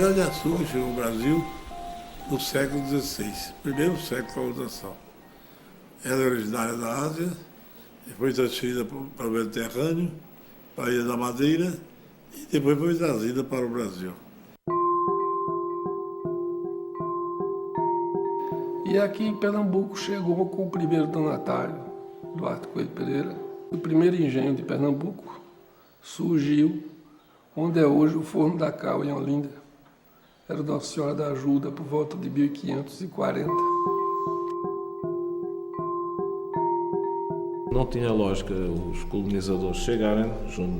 cana-de-açúcar chegou ao Brasil no século XVI, primeiro século da colonização. Ela é originária da Ásia, foi transferida para o Mediterrâneo, para a Ilha da Madeira e depois foi trazida para o Brasil. E aqui em Pernambuco chegou com o primeiro donatário, Duarte Coelho Pereira. O primeiro engenho de Pernambuco surgiu onde é hoje o Forno da Cal, em Olinda. Era Nossa Senhora da Ajuda, por volta de 1540. Não tinha lógica os colonizadores chegarem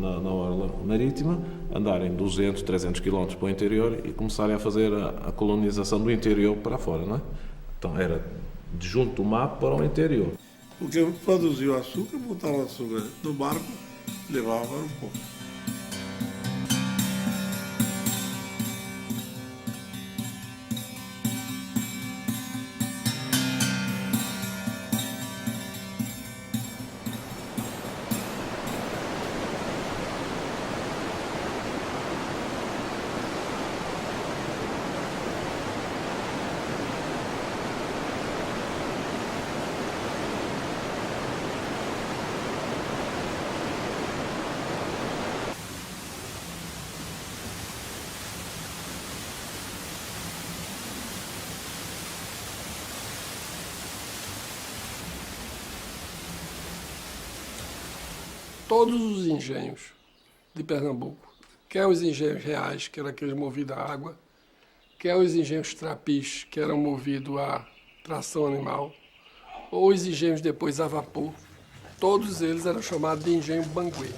na orla marítima, andarem 200, 300 km para o interior e começarem a fazer a colonização do interior para fora, não é? Então era de junto do mar para o interior. Porque produziu açúcar, botava o açúcar no barco, levava para o porto. Todos os engenhos de Pernambuco, quer os engenhos reais, que eram aqueles movidos a água, quer os engenhos trapis, que eram movidos a tração animal, ou os engenhos depois a vapor, todos eles eram chamados de engenho Banguê.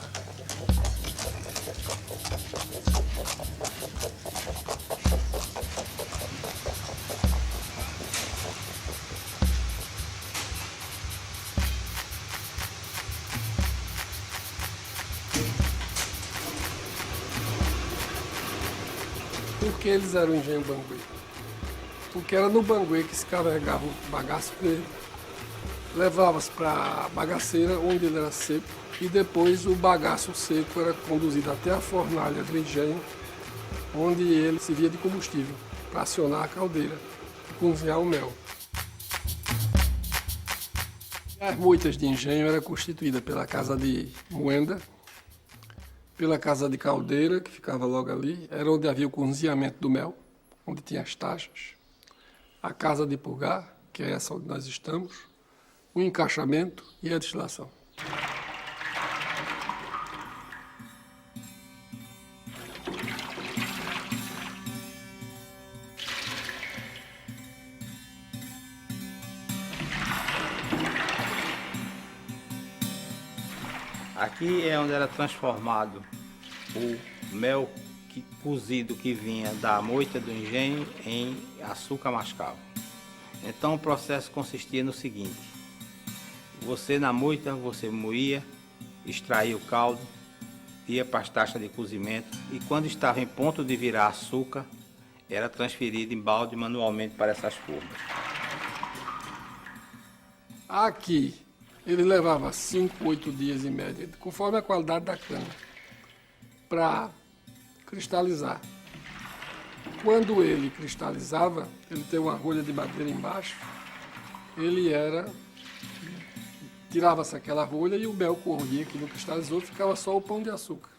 Por que eles eram engenho Banguê? Porque era no Banguê que se carregava o bagaço dele, levava-se para a bagaceira, onde ele era seco, e depois o bagaço seco era conduzido até a fornalha do engenho, onde ele servia de combustível para acionar a caldeira e cozinhar o mel. As moitas de engenho eram constituídas pela casa de moenda, pela casa de caldeira, que ficava logo ali, era onde havia o cozinhamento do mel, onde tinha as taxas, a casa de purgar, que é essa onde nós estamos, o encaixamento e a destilação. Aqui é onde era transformado o mel cozido que vinha da moita do engenho em açúcar mascavo. Então o processo consistia no seguinte: você na moita, você moía, extraía o caldo, ia para as taxas de cozimento e quando estava em ponto de virar açúcar, era transferido em balde manualmente para essas formas. Aqui ele levava 5, 8 dias em média, conforme a qualidade da cana, para cristalizar. Quando ele cristalizava, ele tem uma rolha de madeira embaixo, tirava-se aquela rolha e o mel corria, que não cristalizou, ficava só o pão de açúcar.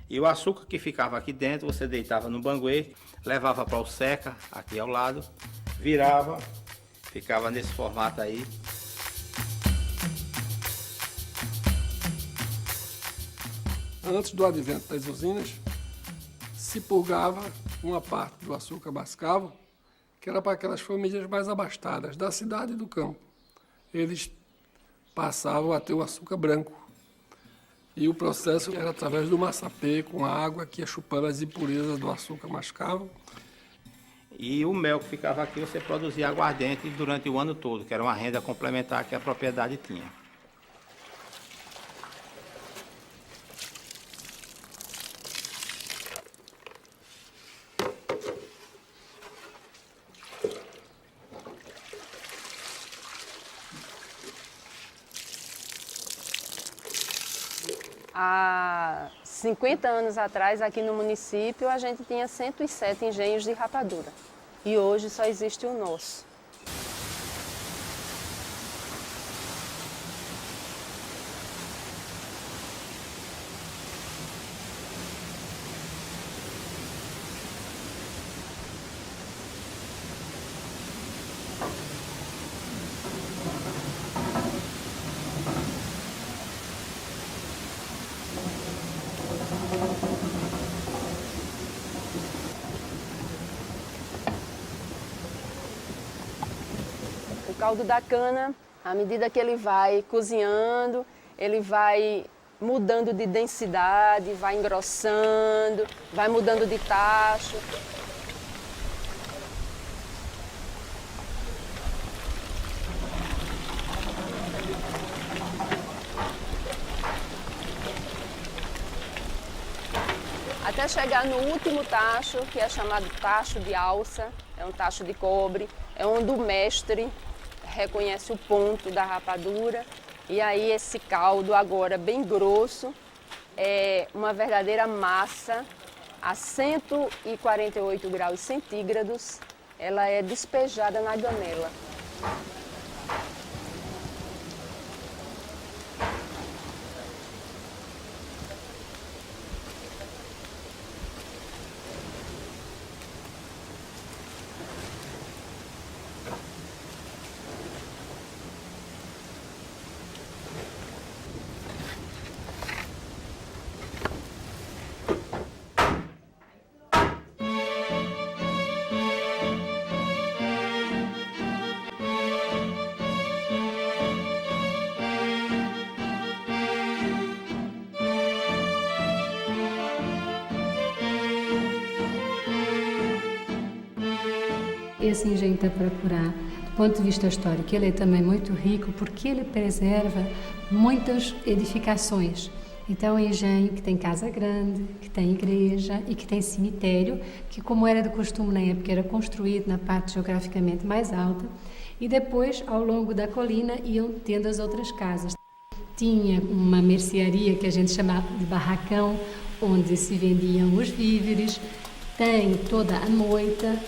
E o açúcar que ficava aqui dentro, você deitava no banguê, levava para o seca, aqui ao lado, virava, ficava nesse formato aí. Antes do advento das usinas, se purgava uma parte do açúcar mascavo, que era para aquelas famílias mais abastadas da cidade e do campo. Eles passavam a ter o açúcar branco. E o processo era através do maçapê, com a água que ia chupando as impurezas do açúcar mascavo. E o mel que ficava aqui, você produzia aguardente durante o ano todo, que era uma renda complementar que a propriedade tinha. Há 50 anos atrás, aqui no município, a gente tinha 107 engenhos de rapadura. E hoje só existe o nosso. O caldo da cana, à medida que ele vai cozinhando, ele vai mudando de densidade, vai engrossando, vai mudando de tacho. Até chegar no último tacho, que é chamado tacho de alça, é um tacho de cobre, é onde o mestre reconhece o ponto da rapadura. E aí esse caldo agora bem grosso, é uma verdadeira massa a 148 graus centígrados, ela é despejada na gamela. Esse engenho Itaparacurá, do ponto de vista histórico, ele é também muito rico porque ele preserva muitas edificações. Então, é um engenho que tem casa grande, que tem igreja e que tem cemitério, que, como era de costume na época, era construído na parte geograficamente mais alta, e depois, ao longo da colina, iam tendo as outras casas. Tinha uma mercearia que a gente chamava de barracão, onde se vendiam os víveres, tem toda a moita.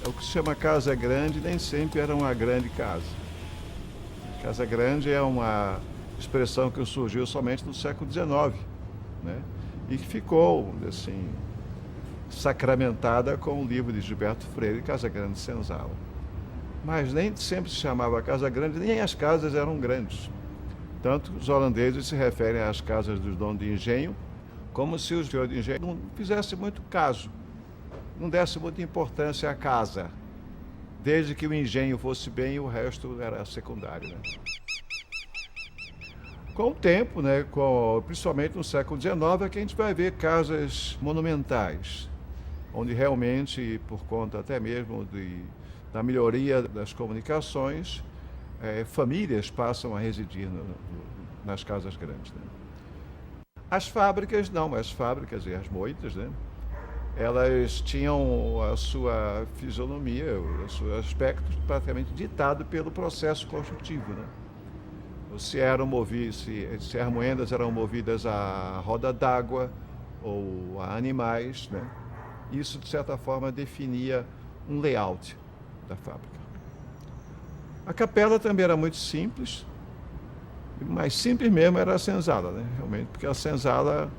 O que se chama casa grande nem sempre era uma grande casa. Casa grande é uma expressão que surgiu somente no século XIX, né? E que ficou, assim, sacramentada com o livro de Gilberto Freire, Casa Grande Senzala. Mas nem sempre se chamava casa grande, nem as casas eram grandes. Tanto os holandeses se referem às casas dos donos de engenho, como se o senhor de engenho não fizesse muito caso, não desse muita importância à casa. Desde que o engenho fosse bem, o resto era secundário, né? Com o tempo, né, principalmente no século XIX, é que a gente vai ver casas monumentais, onde realmente, por conta até mesmo da melhoria das comunicações, famílias passam a residir nas casas grandes, né? As fábricas não, as fábricas e as moitas, né, elas tinham a sua fisionomia, o seu aspecto praticamente ditado pelo processo construtivo, né? Se as moendas eram movidas a roda d'água ou a animais, né? Isso, de certa forma, definia um layout da fábrica. A capela também era muito simples, mas simples mesmo era a senzala, né? Realmente, porque a senzala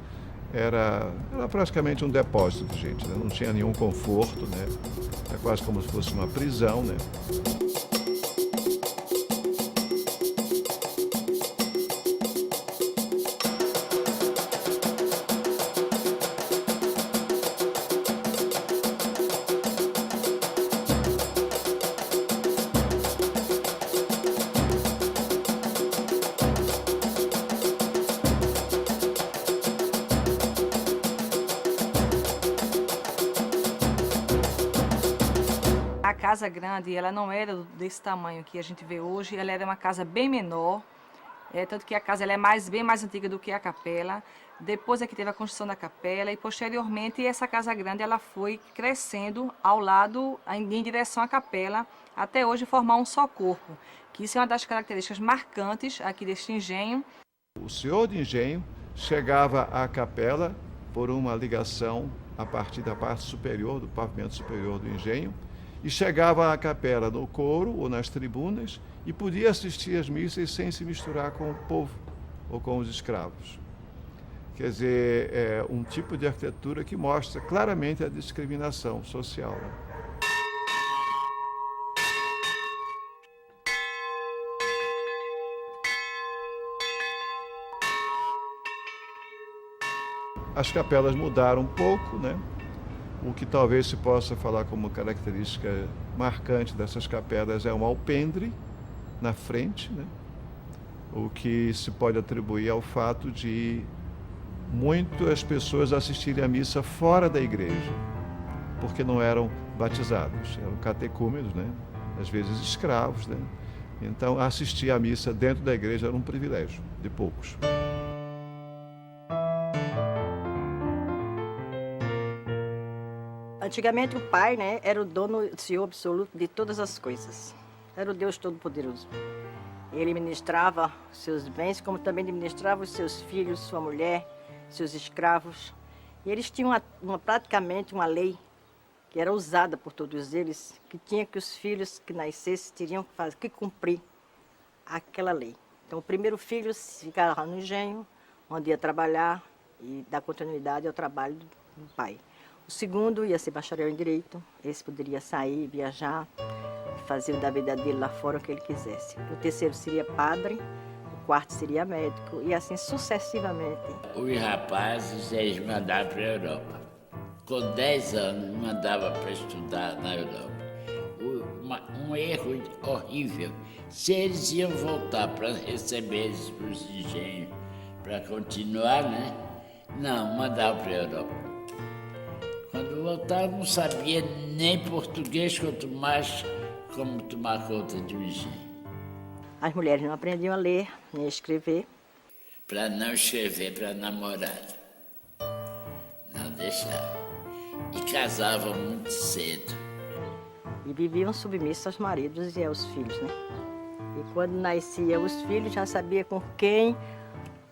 era praticamente um depósito de gente, né? Não tinha nenhum conforto, né? É quase como se fosse uma prisão, né? A casa grande, ela não era desse tamanho que a gente vê hoje, ela era uma casa bem menor, tanto que a casa ela é bem mais antiga do que a capela. Depois é que teve a construção da capela e posteriormente essa casa grande ela foi crescendo ao lado, em direção à capela, até hoje formar um só corpo, que isso é uma das características marcantes aqui deste engenho. O senhor de engenho chegava à capela por uma ligação a partir da parte superior, do pavimento superior do engenho, e chegava à capela no coro ou nas tribunas e podia assistir às missas sem se misturar com o povo ou com os escravos. Quer dizer, é um tipo de arquitetura que mostra claramente a discriminação social, né? As capelas mudaram um pouco, né? O que talvez se possa falar como característica marcante dessas capelas é um alpendre na frente, né? O que se pode atribuir ao fato de muitas pessoas assistirem à missa fora da igreja, porque não eram batizados, eram catecúmenos, né? Às vezes escravos, né? Então, assistir à missa dentro da igreja era um privilégio de poucos. Antigamente o pai, né, era o dono, o senhor absoluto de todas as coisas. Era o Deus Todo-Poderoso. Ele ministrava seus bens, como também administrava os seus filhos, sua mulher, seus escravos. E eles tinham praticamente uma lei que era usada por todos eles, que tinha que os filhos que nascessem teriam que cumprir aquela lei. Então o primeiro filho ficava no engenho, onde ia trabalhar e dar continuidade ao trabalho do pai. O segundo ia ser bacharel em Direito, esse poderia sair, viajar, fazer da vida dele lá fora o que ele quisesse. O terceiro seria padre, o quarto seria médico e assim sucessivamente. Os rapazes, eles mandavam para a Europa. Com 10 anos, mandava para estudar na Europa. Um erro horrível. Se eles iam voltar para receber eles para os engenhos, para continuar, né? Não, mandava para a Europa. Quando voltava, não sabia nem português, quanto mais como tomar conta de um engenho. As mulheres não aprendiam a ler nem a escrever. Para não escrever para namorar. Não deixava. E casavam muito cedo. E viviam submissos aos maridos e aos filhos, né? E quando nasciam os filhos, já sabia com quem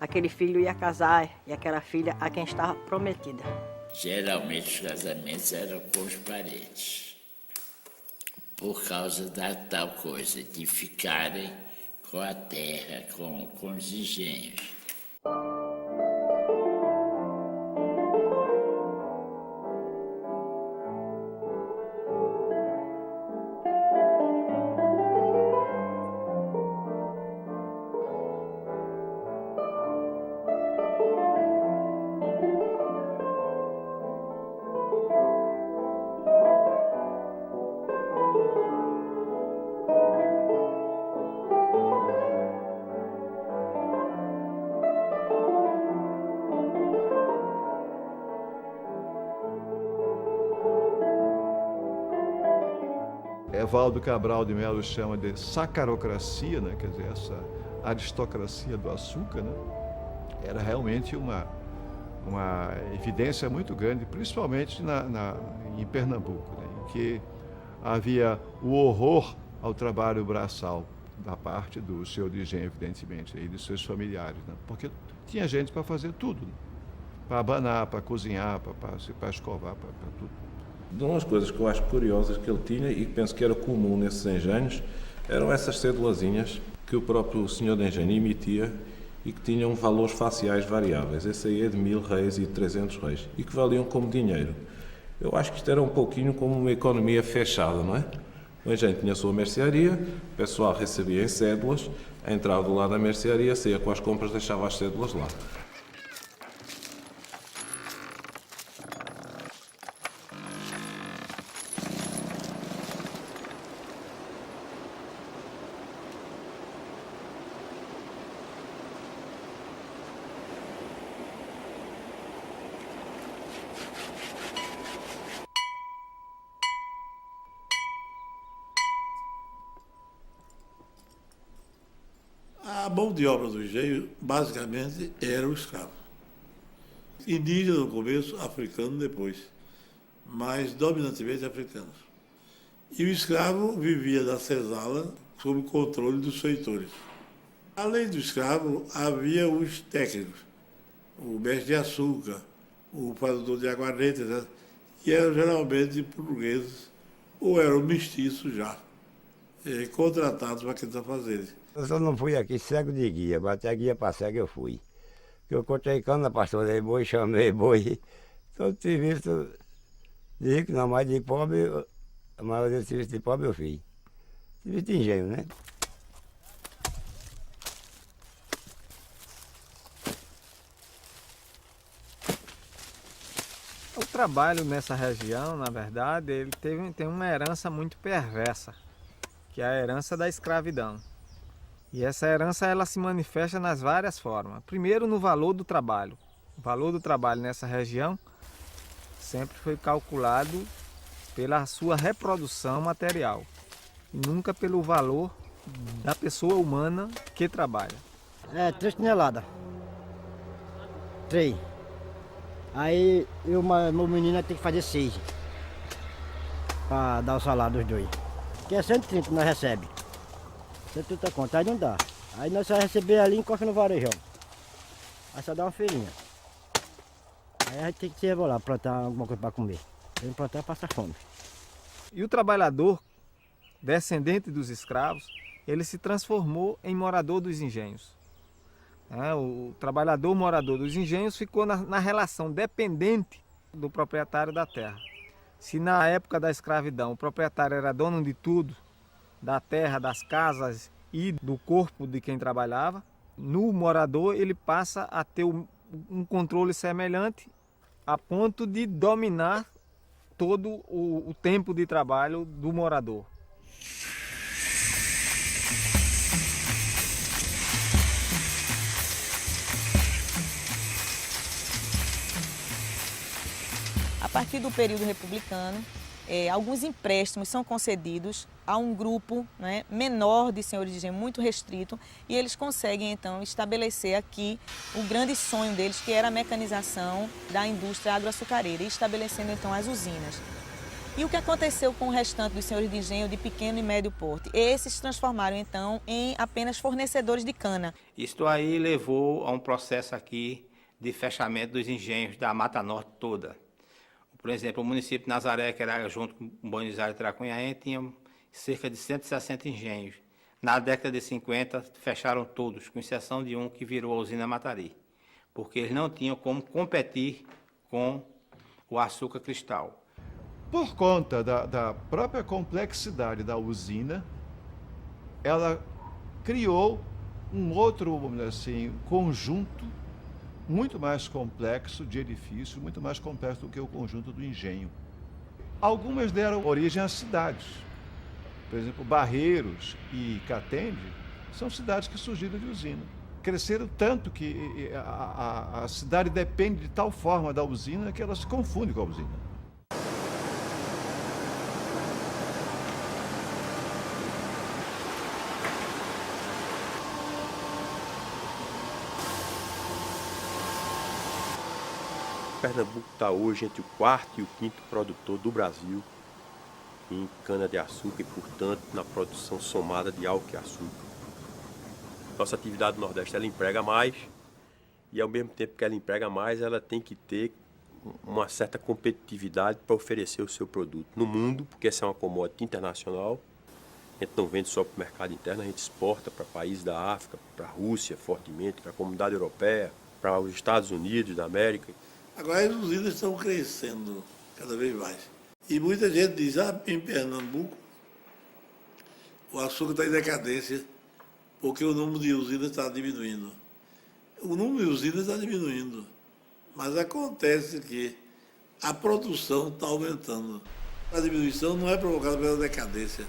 aquele filho ia casar e aquela filha a quem estava prometida. Geralmente os casamentos eram com os parentes, por causa da tal coisa, de ficarem com a terra, com os engenhos. Evaldo Cabral de Melo chama de sacarocracia, né? Quer dizer, essa aristocracia do açúcar, né? Era realmente uma evidência muito grande, principalmente em Pernambuco, né? Em que havia o horror ao trabalho braçal da parte do senhor de engenho, evidentemente, e dos seus familiares, né? Porque tinha gente para fazer tudo, né? Para abanar, para cozinhar, para escovar, para tudo. Uma das coisas que eu acho curiosas que ele tinha e que penso que era comum nesses engenhos eram essas cédulazinhas que o próprio senhor de engenho emitia e que tinham valores faciais variáveis. Esse aí é de 1000 reis e de 300 reis e que valiam como dinheiro. Eu acho que isto era um pouquinho como uma economia fechada, não é? O engenho tinha a sua mercearia, o pessoal recebia em cédulas, entrava do lado da mercearia, saía com as compras, deixava as cédulas lá. A mão de obra do engenho, basicamente, era o escravo. Indígena no começo, africano depois, mas dominantemente africanos. E o escravo vivia na senzala sob o controle dos feitores. Além do escravo, havia os técnicos, o mestre de açúcar, o fazedor de aguardente, etc., que eram geralmente portugueses ou eram mestiços já, contratados para aqueles afazeres. Eu só não fui aqui cego de guia, até guia para cego eu fui. Que eu cortei cana, pastorei boi, chamei boi. Todo serviço de rico, não mais de pobre, a maioria do serviço de pobre eu fiz. Serviço de engenho, né? O trabalho nessa região, na verdade, ele tem uma herança muito perversa, que é a herança da escravidão. E essa herança ela se manifesta nas várias formas. Primeiro, no valor do trabalho. O valor do trabalho nessa região sempre foi calculado pela sua reprodução material, e nunca pelo valor da pessoa humana que trabalha. 3 toneladas. 3. Aí meu menino tem que fazer 6 para dar o salário dos dois. Que é 130 que nós recebemos. 130 conto, aí não dá. Aí nós só receber ali e encosta no varejão. Aí só dá uma feirinha. Aí a gente tem que se rebolar, plantar alguma coisa para comer. Tem que plantar passa fome. E o trabalhador, descendente dos escravos, ele se transformou em morador dos engenhos. O trabalhador morador dos engenhos ficou na relação dependente do proprietário da terra. Se na época da escravidão o proprietário era dono de tudo, da terra, das casas e do corpo de quem trabalhava, no morador ele passa a ter um controle semelhante a ponto de dominar todo o tempo de trabalho do morador. A partir do período republicano, alguns empréstimos são concedidos a um grupo, né, menor de senhores de engenho, muito restrito, e eles conseguem então estabelecer aqui o grande sonho deles, que era a mecanização da indústria agroaçucareira, e estabelecendo então as usinas. E o que aconteceu com o restante dos senhores de engenho de pequeno e médio porte? Esses se transformaram então em apenas fornecedores de cana. Isto aí levou a um processo aqui de fechamento dos engenhos da Mata Norte toda. Por exemplo, o município de Nazaré, que era junto com Buenos Aires e Tracunhaém, tinha cerca de 160 engenhos. Na década de 50, fecharam todos, com exceção de um que virou a usina Matari, porque eles não tinham como competir com o açúcar cristal. Por conta da própria complexidade da usina, ela criou um outro, vamos dizer assim, conjunto muito mais complexo de edifícios, muito mais complexo do que o conjunto do engenho. Algumas deram origem a cidades. Por exemplo, Barreiros e Catende são cidades que surgiram de usina. Cresceram tanto que a cidade depende de tal forma da usina que ela se confunde com a usina. Pernambuco está hoje entre o 4º e o 5º produtor do Brasil em cana-de-açúcar e, portanto, na produção somada de álcool e açúcar. Nossa atividade no Nordeste, ela emprega mais e, ao mesmo tempo que ela emprega mais, ela tem que ter uma certa competitividade para oferecer o seu produto no mundo, porque essa é uma commodity internacional. A gente não vende só para o mercado interno, a gente exporta para países da África, para a Rússia fortemente, para a comunidade europeia, para os Estados Unidos da América. Agora as usinas estão crescendo cada vez mais. E muita gente diz, em Pernambuco, o açúcar está em decadência, porque o número de usinas está diminuindo. O número de usinas está diminuindo, mas acontece que a produção está aumentando. A diminuição não é provocada pela decadência,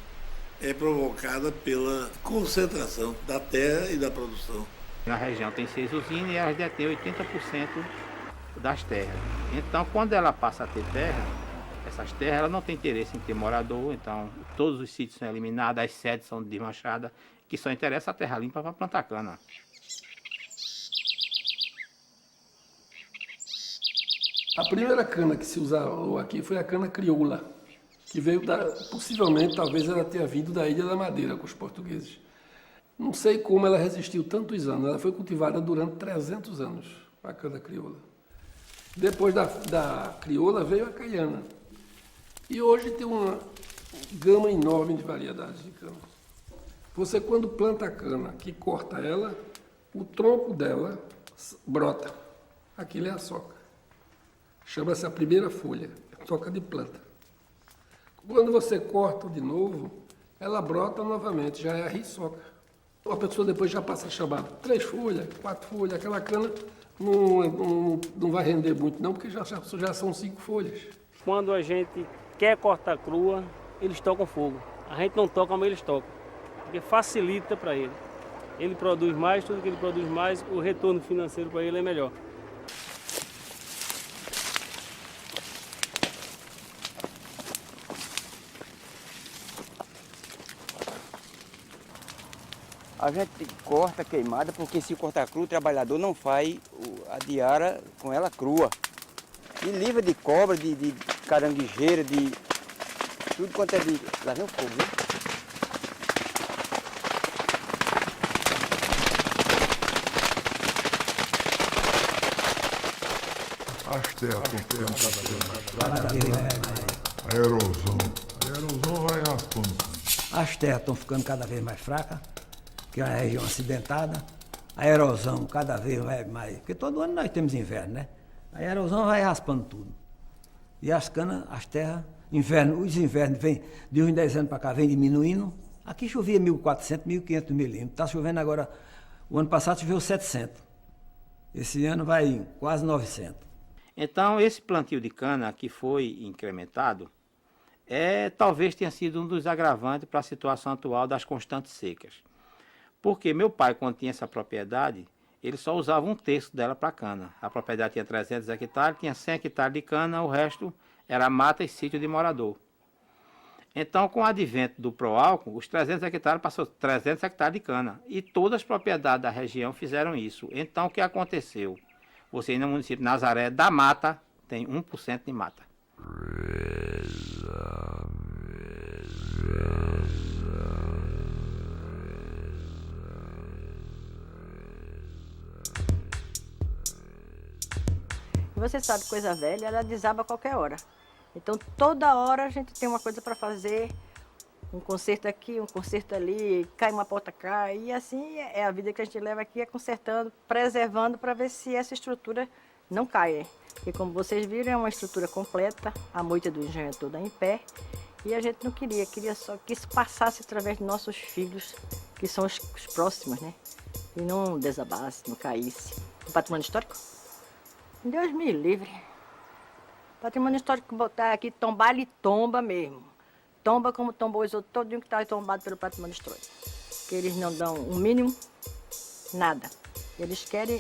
é provocada pela concentração da terra e da produção. Na região tem 6 usinas e elas detêm 80% das terras. Então, quando ela passa a ter terra, essas terras ela não tem interesse em ter morador, então todos os sítios são eliminados, as sedes são desmanchadas que só interessa a terra limpa para plantar cana. A primeira cana que se usou aqui foi a cana crioula, que veio possivelmente, talvez ela tenha vindo da Ilha da Madeira com os portugueses. Não sei como ela resistiu tantos anos, ela foi cultivada durante 300 anos, a cana crioula. Depois da crioula veio a caiana. E hoje tem uma gama enorme de variedades de cana. Você, quando planta a cana, que corta ela, o tronco dela brota. Aquilo é a soca. Chama-se a primeira folha, soca de planta. Quando você corta de novo, ela brota novamente, já é a riçoca. A pessoa depois já passa a chamar 3 folhas, 4 folhas, aquela cana não vai render muito não, porque já são 5 folhas. Quando a gente quer cortar crua, eles tocam fogo. A gente não toca, mas eles tocam, porque facilita para ele. Ele produz mais, tudo que ele produz mais, o retorno financeiro para ele é melhor. A gente corta queimada, porque se cortar crua, o trabalhador não faz a diária com ela crua. E livra de cobra, de caranguejeira, de tudo quanto é de... Lá vem o fogo, viu? As terras estão cada vez mais. A erosão vai raspando. As terras estão ficando cada vez mais fracas, que é uma região acidentada. A erosão cada vez vai mais... Porque todo ano nós temos inverno, né? A erosão vai raspando tudo. E as canas, as terras, os invernos vêm, de uns 10 anos para cá, vem diminuindo. Aqui chovia 1.400, 1.500 milímetros. Está chovendo agora, o ano passado choveu 700. Esse ano vai quase 900. Então, esse plantio de cana que foi incrementado, talvez tenha sido um dos agravantes para a situação atual das constantes secas. Porque meu pai, quando tinha essa propriedade, ele só usava 1/3 dela para cana. A propriedade tinha 300 hectares, tinha 100 hectares de cana, o resto era mata e sítio de morador. Então, com o advento do Proálcool, os 300 hectares passou 300 hectares de cana. E todas as propriedades da região fizeram isso. Então, o que aconteceu? Você, no município de Nazaré, da mata, tem 1% de mata. Você sabe, coisa velha, ela desaba a qualquer hora. Então, toda hora a gente tem uma coisa para fazer, um conserto aqui, um conserto ali, cai uma porta, cai. E assim é a vida que a gente leva aqui, é consertando, preservando para ver se essa estrutura não cai. Porque, como vocês viram, é uma estrutura completa, a moita do engenho é toda em pé. E a gente não queria só que isso passasse através dos nossos filhos, que são os próximos, né? E não desabasse, não caísse. O patrimônio histórico? Deus me livre. Patrimônio histórico botar aqui, tombar, ele tomba mesmo. Tomba como tombou os outros, todinho que está tombado pelo patrimônio histórico. Que eles não dão um mínimo, nada. Eles querem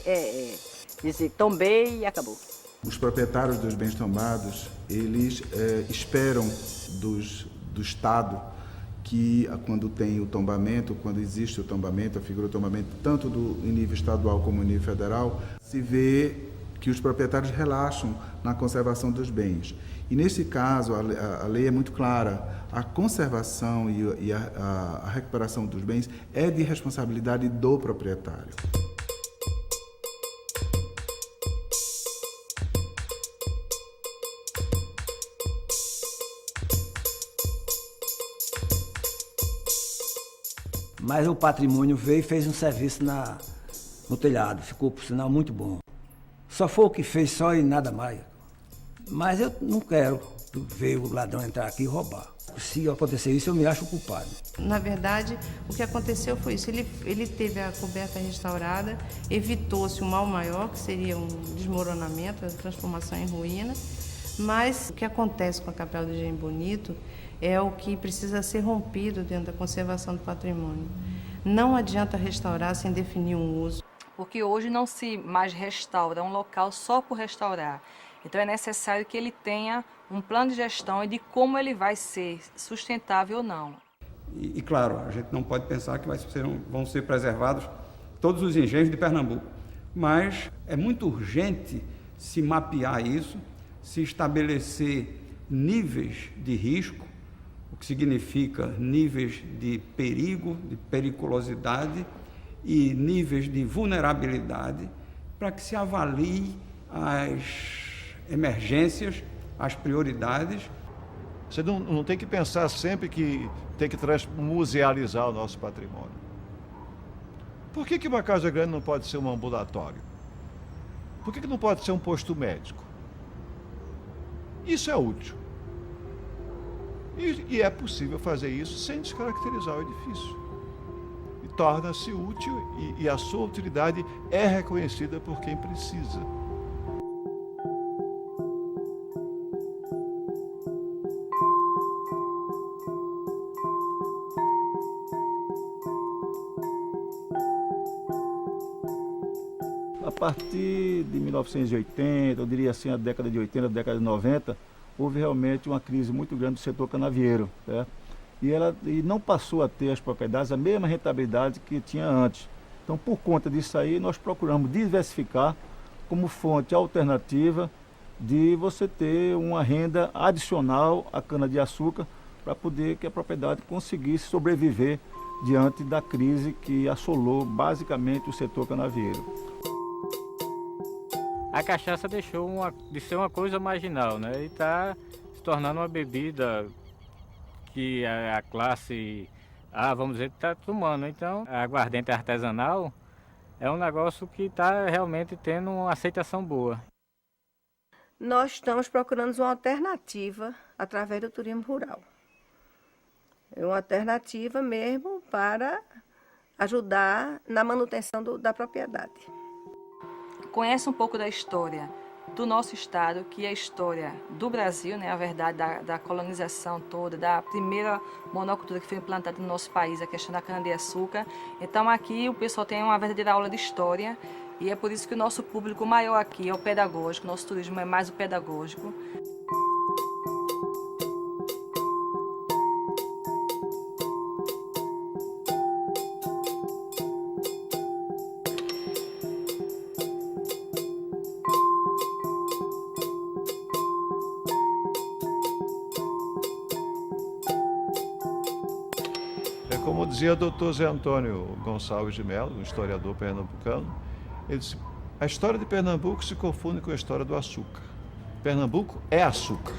dizer tombei e acabou. Os proprietários dos bens tombados, eles esperam do Estado que quando tem o tombamento, quando existe o tombamento, a figura do tombamento, tanto em nível estadual como em nível federal, se vê que os proprietários relaxam na conservação dos bens. E nesse caso, a lei é muito clara, a conservação e a recuperação dos bens é de responsabilidade do proprietário. Mas o patrimônio veio e fez um serviço no telhado, ficou, por sinal, muito bom. Só foi o que fez só e nada mais. Mas eu não quero ver o ladrão entrar aqui e roubar. Se acontecer isso, eu me acho culpado. Na verdade, o que aconteceu foi isso. Ele teve a coberta restaurada, evitou-se um mal maior, que seria um desmoronamento, a transformação em ruína. Mas o que acontece com a Capela do Engenho Bonito é o que precisa ser rompido dentro da conservação do patrimônio. Não adianta restaurar sem definir um uso. Porque hoje não se mais restaura um local só por restaurar. Então é necessário que ele tenha um plano de gestão e de como ele vai ser sustentável ou não. E claro, a gente não pode pensar que vão ser preservados todos os engenhos de Pernambuco, mas é muito urgente se mapear isso, se estabelecer níveis de risco, o que significa níveis de perigo, de periculosidade e níveis de vulnerabilidade, para que se avalie as emergências, as prioridades. Você não tem que pensar sempre que tem que musealizar o nosso patrimônio. Por que uma casa grande não pode ser um ambulatório? Por que não pode ser um posto médico? Isso é útil. E é possível fazer isso sem descaracterizar o edifício. E torna-se útil e a sua utilidade é reconhecida por quem precisa. A partir de 1980, eu diria assim, a década de 80, a década de 90, houve realmente uma crise muito grande do setor canavieiro, certo? E não passou a ter as propriedades a mesma rentabilidade que tinha antes. Então, por conta disso aí, nós procuramos diversificar como fonte alternativa de você ter uma renda adicional à cana-de-açúcar para poder que a propriedade conseguisse sobreviver diante da crise que assolou basicamente o setor canavieiro. A cachaça deixou de ser uma coisa marginal, né? E está se tornando uma bebida que a classe A, vamos dizer, está tomando. Então, a aguardente artesanal é um negócio que está realmente tendo uma aceitação boa. Nós estamos procurando uma alternativa através do turismo rural. É uma alternativa mesmo para ajudar na manutenção da propriedade. Conhece um pouco da história do nosso estado, que é a história do Brasil, né? A verdade da colonização toda, da primeira monocultura que foi implantada no nosso país, a questão da cana-de-açúcar. Então aqui o pessoal tem uma verdadeira aula de história e é por isso que o nosso público maior aqui é o pedagógico, nosso turismo é mais o pedagógico. Como dizia o Dr. Zé Antônio Gonçalves de Mello, um historiador pernambucano, ele disse: a história de Pernambuco se confunde com a história do açúcar. Pernambuco é açúcar.